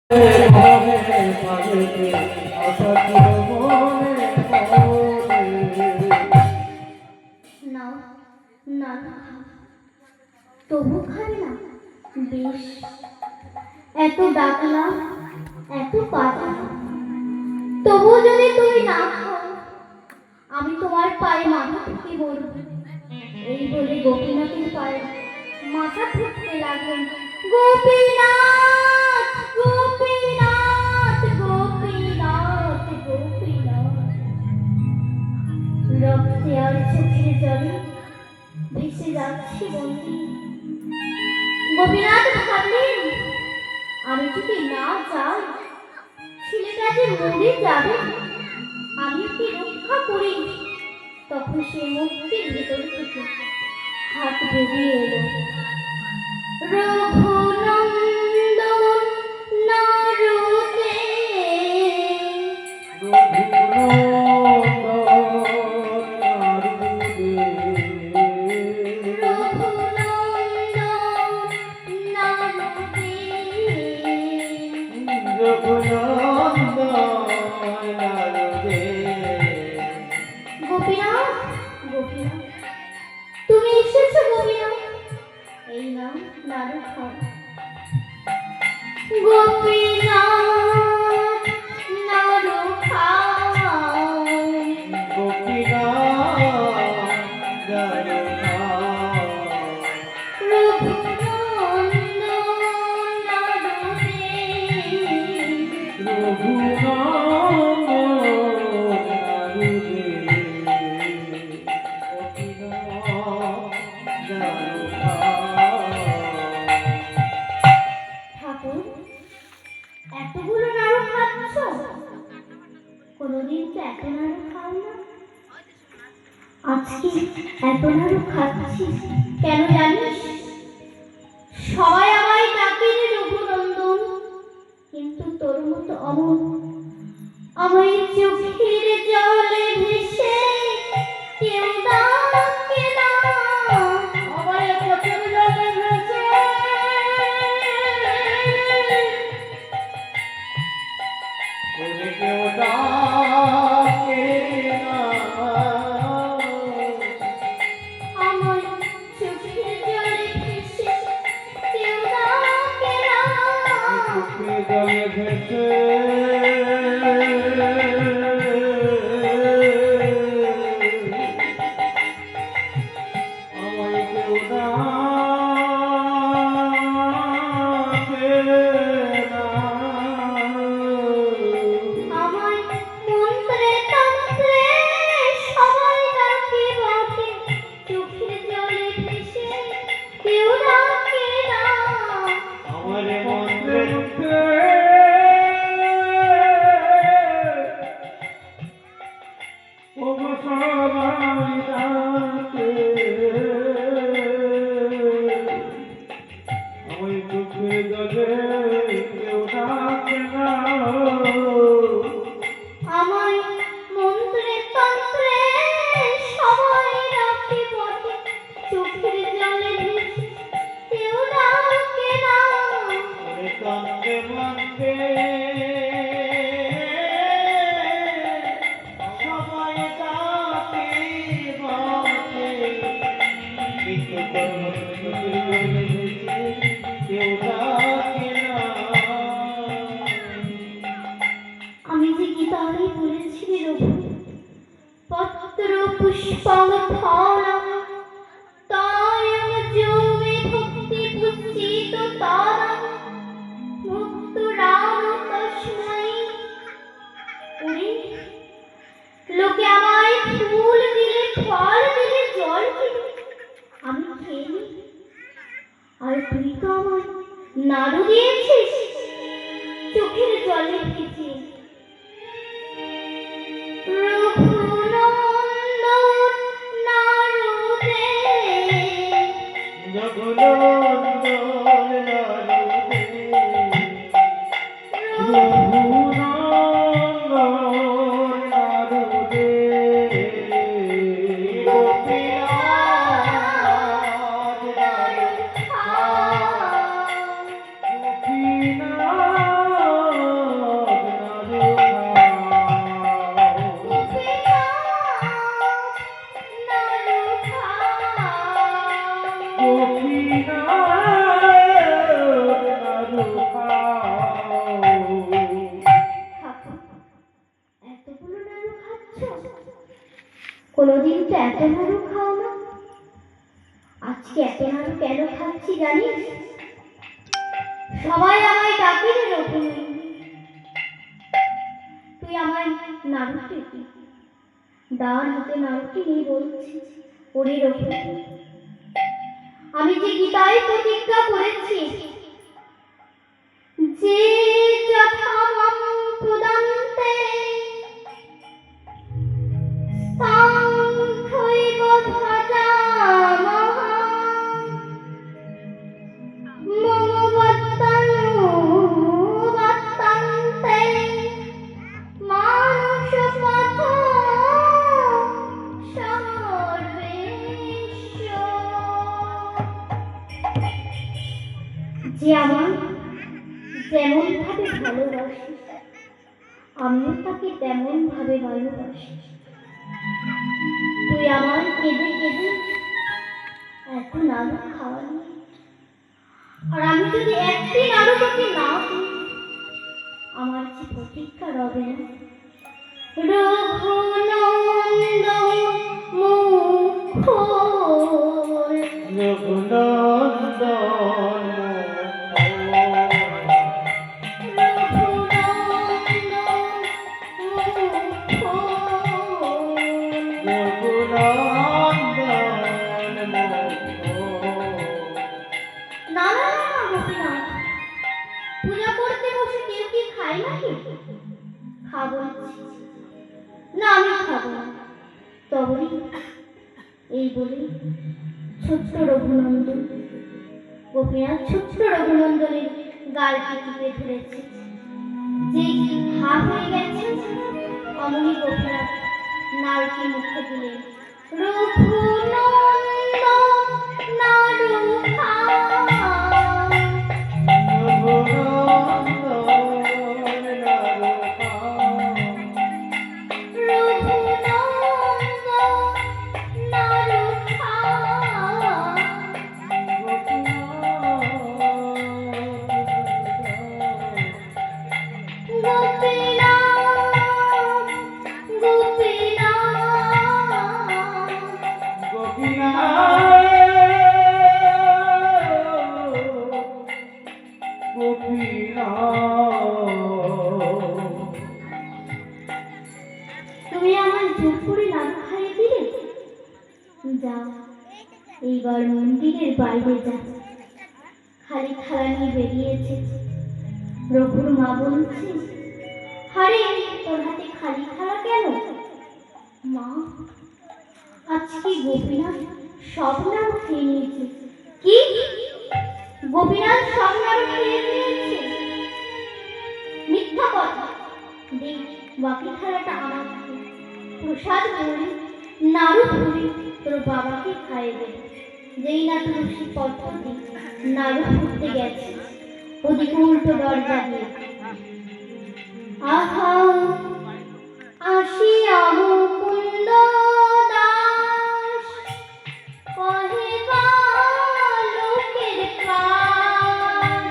না না তবু খাবে না বেশ, এত ডাকলাম এত কাঁদলাম, তবু যদি তুমি না খাও আমি তোমার পায়ে মাথা ঠুকে বলব। এই বলে গোপীনাথের পায়ে মাথা ঠুকতে লাগলেন। গোপীনাথ গোপীনাথ গোপীনাথ গোপীনাথ। রক্তে আর চোখের জলে ভেসে যাচ্ছে বন্দি। গোপীনাথ ভাবলেন আমি যদি না যাই ছেলেটা যে মরে যাবে, আমি ওকে রক্ষা করি। তখন সে মুক্তির ভেতর থেকে হাত বেরিয়ে এলো। রঘুনন্দন নারদে গোপীনাথ গোপীনাথ তুমি এসেছো গোপীনাথ, এই নাও নাড়ু খাও। গোপীনাথ নাড়ু খাও, গোপীনাথ নাড়ু খাও, রঘুনন্দন নাড়ু দে, এতগুলো নাড়ু খাচ্ছ? কোনোদিন তো এত নাড়ু খাও না। আজকে এত নাড়ু খাচ্ছি কেন জানিস? সবাই আমায় ডাকে রে রঘুনন্দন, কিন্তু তোর মতো অমন আমায় চোখের জলে ভেসে কেউ ডাকে না। আমায় চোখের জলে ভেসে কেউ ডাকে না, আমায় চোখের জলে ভেসে কেউ ডাকে না। চোখের জলে ভেসে আমায় কেউ ডাকে না, আমায় মন্ত্রে তন্ত্রে সবাই ডাকে বটে, চোখের জলে ভেসে কেউ ডাকে না। আমার মন্ত্রের আমি চোখে জলে কেউ ডাকে না, আমায় মন্ত্রে তন্ত্রে সবাই ডাকে বটে, চোখের জলে ভেসে কেউ ডাকে না। কান্দে মন্দে সবাই ডাকে বটে, কিন্তু তোর চোখে জলে ভেসে কেউ ডাকে না। আমি যে গীতায় বলেছি রঘু, পত্র পুষ্পং ফলং তায়ং যোমে ভক্তি পুষ্টিত তারং মুক্তরাম তস্मै। ওরে লোকে আমায় ফুল দিলে ফল দিলে জল দিলে আমি খেয়ে নিই, আর তুই তো আমায় নাড়ু দিয়েছিস চোখের জলে ভিজে। রঘুনন্দন নাড়ু দে, জগনন্দন নাড়ু দে, রঘুনন্দন নাড়ু দে, গোপীনাথ নাড়ু খাও, গোপীনাথ কোনোদিন তো এত নাড়ু খাও না। আজকে এত নাড়ু কেন খাচ্ছি জানিস? সবাই আমায় ডাকে রে রঘুনন্দন। তুই আমার নাড়ুটি ডান হাতে নাড়ুটি নিয়ে বলছিস, ওরে রঘুনন্দন, আমি যে গীতায় প্রতিজ্ঞা করেছি যে যথামম প্রদান্তে সাংখ্যৈব ভজামহ মম বর্তন্তে মানুষপথ সর্বেশ্ব। যে আমার যেমন ভাবে ভালোবাসি আমিও তাকে তেমন ভাবে ভালোবাসি। তুই আমার কেঁদে কেঁদে এত নাড়ু খাওয়ালি, আর আমি যদি একটি নাড়ু তোকে না দিই আমার যে প্রতীক্ষা রবে না। রঘুনন্দন মুখ রঘুনন্দন না না না গোপীনাথ, পূজা করতে বসে কেউ কি খায় নাকি? খাবো না, আমি খাবো না। তবে এই বলে ছোট্ট রঘুনন্দন, গোপীনাথ ছোট্ট রঘুনন্দনের গালটি টিপে ধরেছে। যেই হা হয়ে গেছে অমনি গোপীনাথ নাড়ুটি মুখে দিলেন। রঘুনন্দন নাড়ু খা। তুমি আমার জোর করে নাড়ু খাইয়ে দিলে। যাও, এইবার মন্দিরের বাইরে যা। খালি থালা নিয়ে বেরিয়েছে। রঘুর মা বলছে, আরে তোর হাতে খালি থালা কেন? মা, আজকে গোপীনাথ সব নাড়ু খেয়ে নিয়েছে। কি? গোপীনাথ সব নাড়ু খেয়ে নিয়েছে? মিথ্যা কথা। দেখ, বাকি থালাটা আমার হাতে। প্রসাদ করে নাড়ু করে তোর বাবাকে খাইয়ে দে। যেই না তুলসী পদ্ধতি নাড়ু ফুটতে গেছে ওদিকে উল্টো দরজা দিয়ে। আহা আসিয়া মুকুন্দ দাস কহে বালকের কাজ।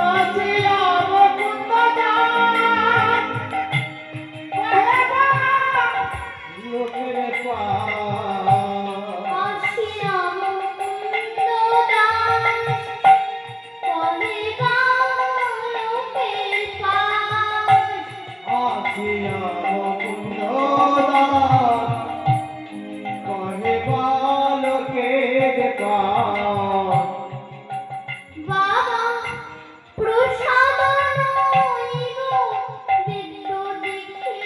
আসিয়া মুকুন্দ দাস কহে বালকের কাজ। আসিয়া মুকুন্দ দাস কহে বালকের কাজ। আসিয়া মুকুন্দ দাস কহে বালকের কাজ। বাবা প্রসাদ নইব বিদ্য দেখি।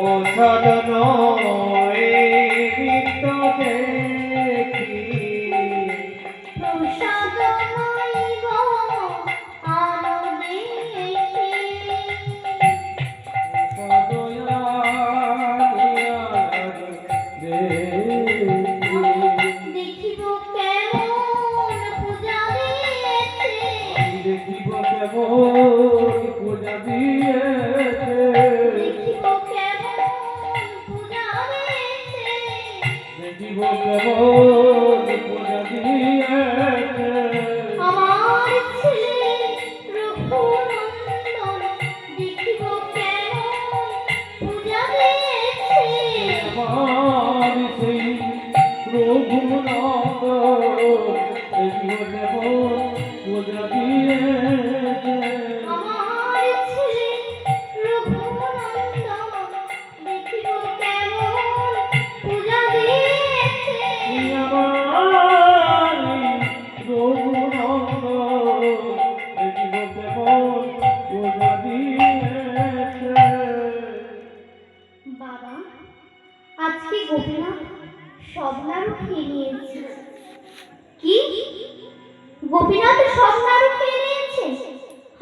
ও সাধন বিত্ত দেখি। প্রসাদ নইব আলো দেখি। দেখিব কেমন পূজা দিয়েছে। দেখিব কেমন পূজা দিয়েছে। দেখিব কেমন পূজা দিয়েছে। দেখিব কেমন পূজা দিয়েছে। আমার ছেলে রঘুনন্দন দেখিব কেমন পূজা দিয়েছে।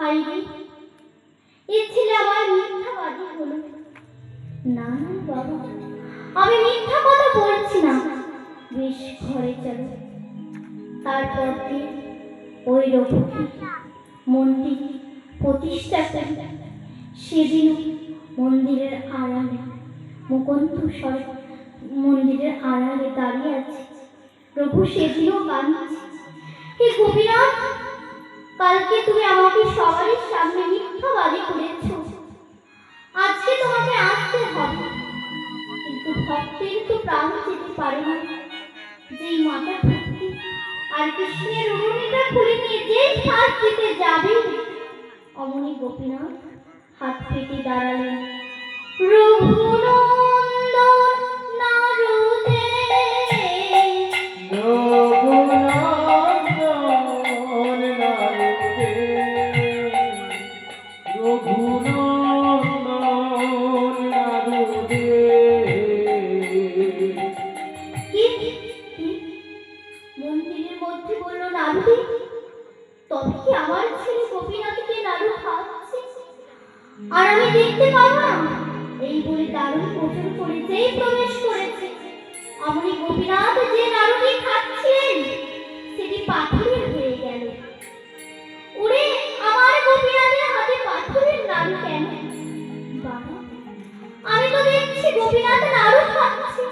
হাই রে, এ ছেলে আমার মিথ্যাবাদী হলো। না না বাবা, আমি মিথ্যা কথা বলছি না। বেশ, ঘরে চলো। তারপর দিন ওই রঘুকে মন্দির প্রতিষ্ঠা করি। সেদিন মন্দিরের আড়ালে মুকুন্দ মন্দিরের আড়ালে দাঁড়িয়ে আছে। রঘু সেদিনও কাঁদছে, হে গোপীনাথ, কালকে তুমি আমাকে সবার সামনে মিথ্যাবাদী করেছ। আজকে তোমাকে আসতে হবে, কিন্তু ভক্তের তো প্রাণ যেতে পারে না। যেই মাতা ভক্তি আর কৃষ্ণের উড়নিটা খুলে নিয়ে যে শ্বাস দিতে যাবে, অমনি গোপীনাথ হাত পেতে দাঁড়ালেন। রঘুনন্দন নারদে রঘুনন্দন নারদে, রঘুনন্দন নারদে। কি কি? মন্দিরের মধ্যে বলল নারদে, তবে কি আমার ছেলে গোপীনাথকে নাড়ু খাওয়াচ্ছে আর আমি দেখতে পাবো না? এই বলে দারুণ গোচর করে যেই প্রবেশ করেছে, অমনি গোপীনাথ যে নাড়ুটি খাচ্ছিলেন সেটি পাথরের হয়ে গেল। ওরে, আমার গোপীনাথের হাতে পাথরের নাড়ু কেন? বাবা, আমি তো দেখছি গোপীনাথ নাড়ু খাচ্ছে,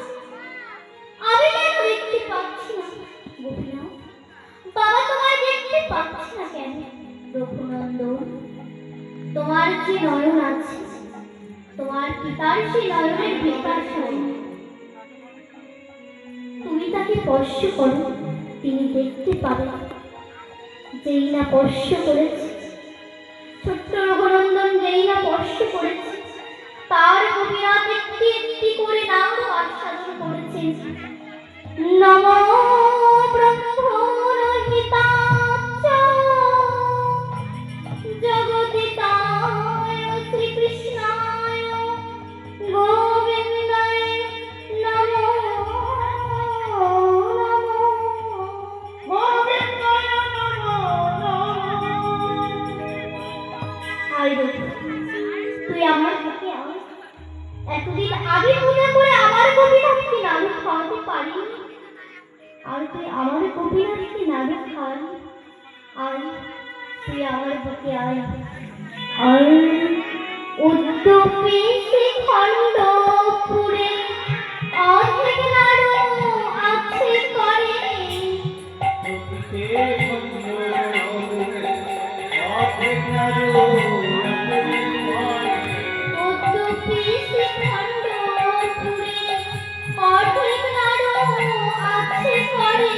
আমি কেন দেখতে পাচ্ছি না? গোপীনাথ বাবা, তোমায় দেখতে পাচ্ছি না কেন? রঘুনন্দন, তোমার যে নয়ন আছে, তোমার পিতার সেই নয়নের বিকাশ হয়। তুমি তাকে স্পর্শ করো, তিনি দেখতে পাবেন। যেই না স্পর্শ করেছে, ছোট্ট রঘুনন্দন যেই না স্পর্শ করেছে, তার গোপীনাথ একটি একটি করে নাম আস্বাদন করেছেন। নমো ব্রহ্মণহিতাচ্চ জগদিতায় শ্রীকৃষ্ণায় গোবিন্দায় নমো নমো গোবিন্দায় নমো নমো। আয় রঘু, তুই আমার কাছে আয়। এতদিন আগে পূজা করে আমার গোপীনাথকে নাড়ু খাওয়াতে পারিনি, আর তুই আমার গোপীনাথকে নাড়ু খাওয়ালি। আর তুই আমার বুকে আয়। আর উদ্যোপী শ্রীখণ্ডপুরে অর্ধেক নাড়ু আছে করে। উদ্যোপী শ্রীখণ্ডপুরে অর্ধেক নাড়ু আছে করে।